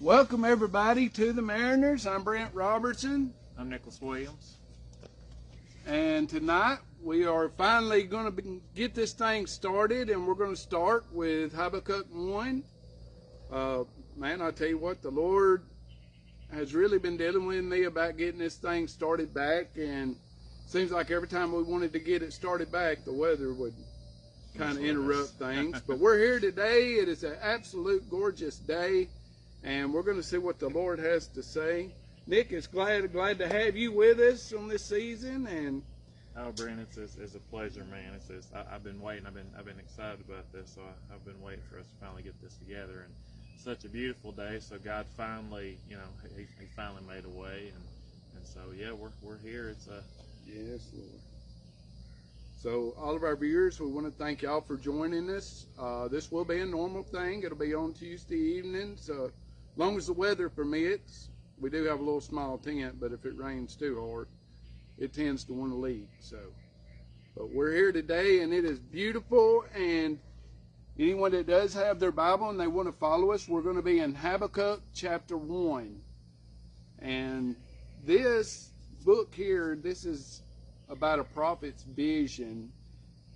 Welcome everybody to the Mariners. I'm Brent Robertson. I'm Nicholas Williams. And tonight we are finally going to get this thing started, and we're going to start with Habakuk 1. Man, I tell you what, the Lord has really been dealing with me about getting this thing started back, and it seems like every time we wanted to get it started back, the weather would kind of interrupt things. But we're here today. It is an absolute gorgeous day, and we're going to see what the Lord has to say. Nick, it's glad to have you with us on this season. And oh, Brent, it's a pleasure, man. I've been waiting. I've been excited about this. So I've been waiting for us to finally get this together. And such a beautiful day. So God finally, He finally made a way. And so yeah, we're here. It's yes, Lord. So all of our viewers, we want to thank y'all for joining us. This will be a normal thing. It'll be on Tuesday evenings, as long as the weather permits. We do have a little small tent, but if it rains too hard, it tends to want to leak. But we're here today, and it is beautiful. And anyone that does have their Bible and they want to follow us, we're going to be in Habakuk chapter 1. And this book here, this is about a prophet's vision.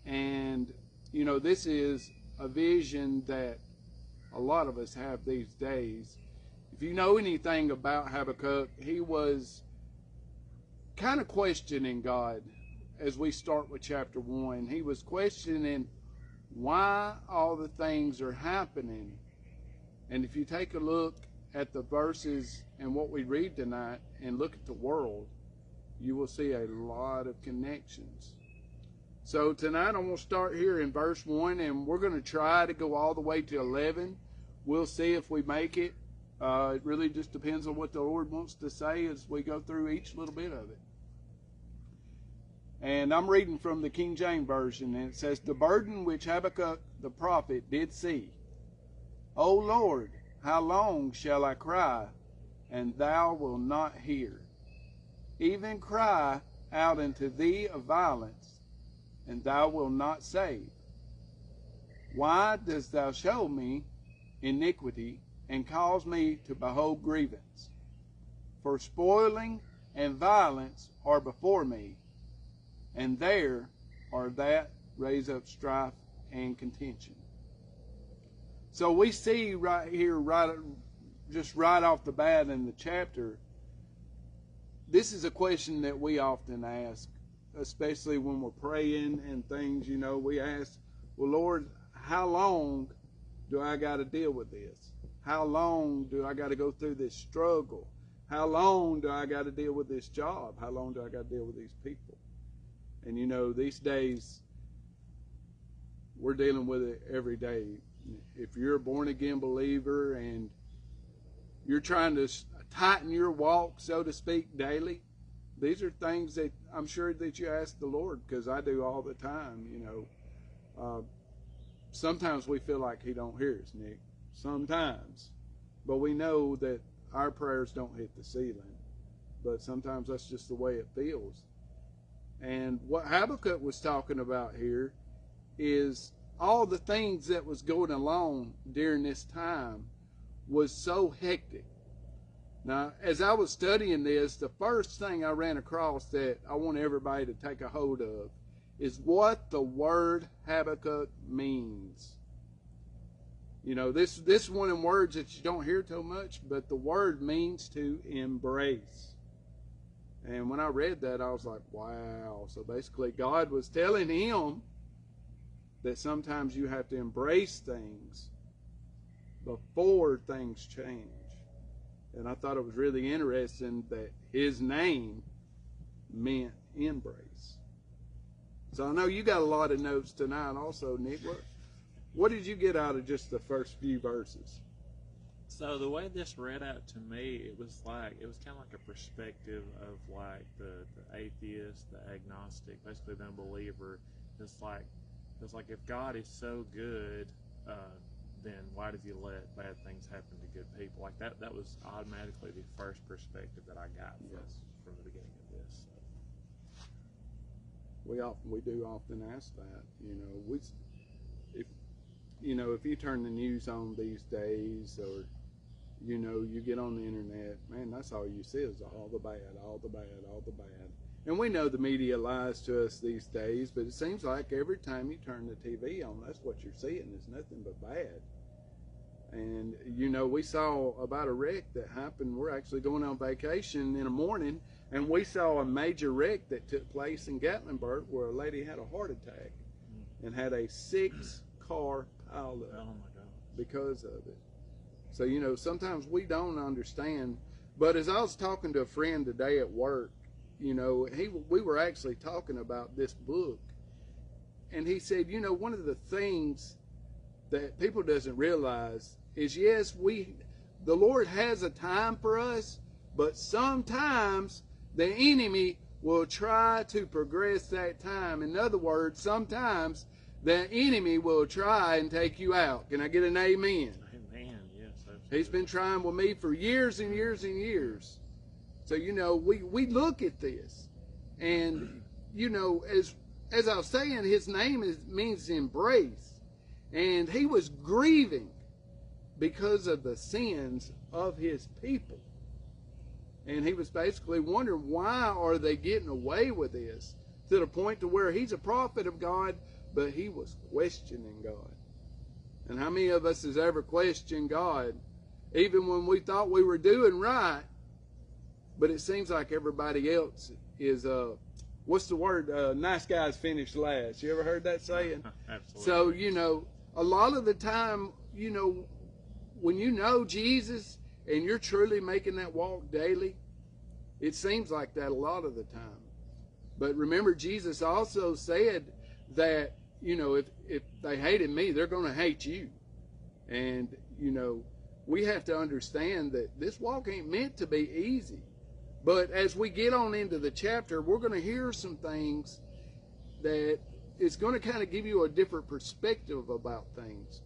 And, this is a vision that a lot of us have these days. If you know anything about Habakuk, he was kind of questioning God as we start with chapter 1. He was questioning why all the things are happening. And if you take a look at the verses and what we read tonight and look at the world, you will see a lot of connections. So tonight I'm going to start here in verse 1, and we're going to try to go all the way to 11. We'll see if we make it. It really just depends on what the Lord wants to say as we go through each little bit of it. And I'm reading from the King James Version, and it says, "The burden which Habakuk the prophet did see. O Lord, how long shall I cry, and thou wilt not hear? Even cry out unto thee of violence, and thou wilt not save. Why dost thou show me iniquity, and cause me to behold grievance? For spoiling and violence are before me, and there are that raise up strife and contention." So we see right here, right off the bat in the chapter, this is a question that we often ask, especially when we're praying and things. We ask, well, Lord, how long do I got to deal with this? How long do I got to go through this struggle? How long do I got to deal with this job? How long do I got to deal with these people? And these days, we're dealing with it every day. If you're a born-again believer and you're trying to tighten your walk, so to speak, daily, these are things that I'm sure that you ask the Lord, because I do all the time. Sometimes we feel like He don't hear us, Nick. Sometimes. But we know that our prayers don't hit the ceiling. But sometimes that's just the way it feels. And what Habakuk was talking about here is all the things that was going along during this time was so hectic. Now, as I was studying this, the first thing I ran across that I want everybody to take a hold of is what the word Habakuk means. This one in words that you don't hear too much, but the word means to embrace. And when I read that, I was like, wow. So basically, God was telling him that sometimes you have to embrace things before things change. And I thought it was really interesting that his name meant embrace. So I know you got a lot of notes tonight also, Nick. What did you get out of just the first few verses? So the way this read out to me, it was kind of like a perspective of like the atheist, the agnostic, basically the unbeliever. It's like if God is so good, then why does He let bad things happen to good people? Like that was automatically the first perspective that I got from the beginning of this. So. We do often ask that. If you turn the news on these days, or You know, you get on the internet, man, that's all you see is all the bad, all the bad, all the bad. And we know the media lies to us these days, but it seems like every time you turn the TV on, that's what you're seeing is nothing but bad. And, you know, we saw about a wreck that happened. We're actually going on vacation in the morning, and we saw a major wreck that took place in Gatlinburg where a lady had a heart attack and had a 6-car pileup Oh my God. because of it. So, you know, sometimes we don't understand. But as I was talking to a friend today at work, you know, we were actually talking about this book. And he said, you know, one of the things that people doesn't realize is, yes, the Lord has a time for us, but sometimes the enemy will try to progress that time. In other words, sometimes the enemy will try and take you out. Can I get an amen? Amen. Yes. Absolutely. He's been trying with me for years and years and years. So, you know, we look at this, and, you know, as I was saying, his name means embrace. And he was grieving because of the sins of his people. And he was basically wondering, why are they getting away with this? To the point to where he's a prophet of God, but he was questioning God. And how many of us has ever questioned God, even when we thought we were doing right, but it seems like everybody else is, what's the word? Nice guys finish last. You ever heard that saying? Absolutely. So, you know, a lot of the time, you know, when you know Jesus and you're truly making that walk daily, it seems like that a lot of the time. But remember, Jesus also said that, you know, if they hated me, they're going to hate you. And, you know, we have to understand that this walk ain't meant to be easy. But as we get on into the chapter, we're going to hear some things that is going to kind of give you a different perspective about things.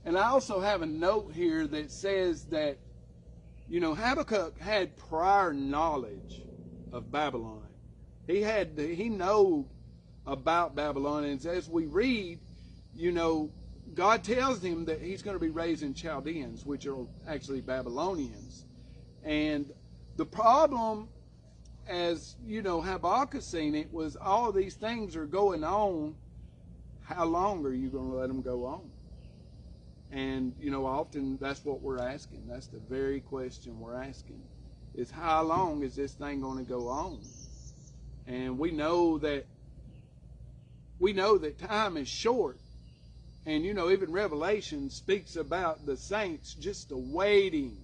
And I also have a note here that says that, you know, Habakuk had prior knowledge of Babylon. He know about Babylon. And as we read, you know, God tells him that he's going to be raising Chaldeans, which are actually Babylonians. And the problem, as you know, Habakkuk seen it, was all of these things are going on. How long are you going to let them go on? And, you know, often that's what we're asking. That's the very question we're asking, is how long is this thing going to go on? And we know that time is short. And, you know, even Revelation speaks about the saints just awaiting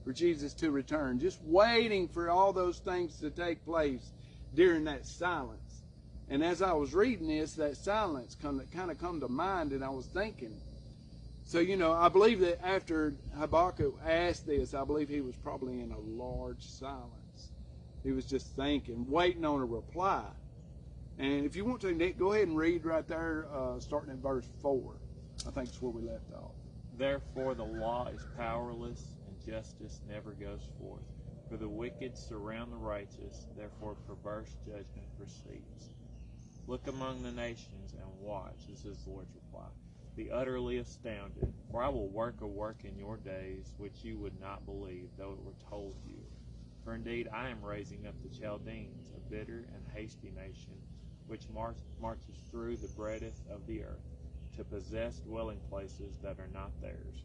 for Jesus to return, just waiting for all those things to take place during that silence. And as I was reading this, that silence kind of come to mind, and I was thinking. So, you know, I believe that after Habakkuk asked this, I believe he was probably in a large silence. He was just thinking, waiting on a reply. And if you want to, Nick, go ahead and read right there, starting at verse 4. I think it's where we left off. Therefore the law is powerless, and justice never goes forth. For the wicked surround the righteous, therefore perverse judgment proceeds. Look among the nations and watch, this is the Lord's reply. Be utterly astounded, for I will work a work in your days which you would not believe, though it were told you. For indeed I am raising up the Chaldeans, a bitter and hasty nation, which marches through the breadth of the earth, to possess dwelling places that are not theirs.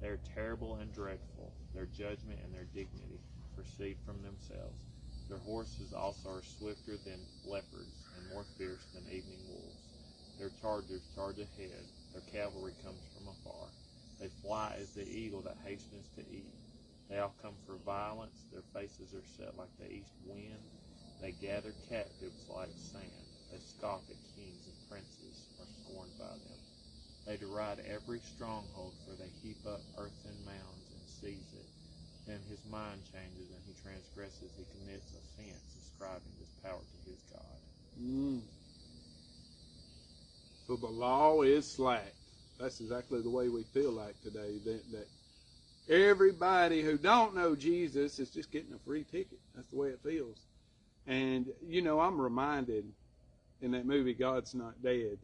They are terrible and dreadful. Their judgment and their dignity proceed from themselves. Their horses also are swifter than leopards, and more fierce than evening wolves. Their chargers charge ahead. Their cavalry comes from afar. They fly as the eagle that hastens to eat. They all come for violence. Their faces are set like the east wind. They gather captives like sand. They scoff at kings and princes, are scorned by them. They deride every stronghold, for they heap up earthen mounds and seize it. Then his mind changes, and he transgresses. He commits offense, ascribing this power to his God. So the law is slack. That's exactly the way we feel like today. That everybody who don't know Jesus is just getting a free ticket. That's the way it feels. And, you know, I'm reminded in that movie, God's Not Dead,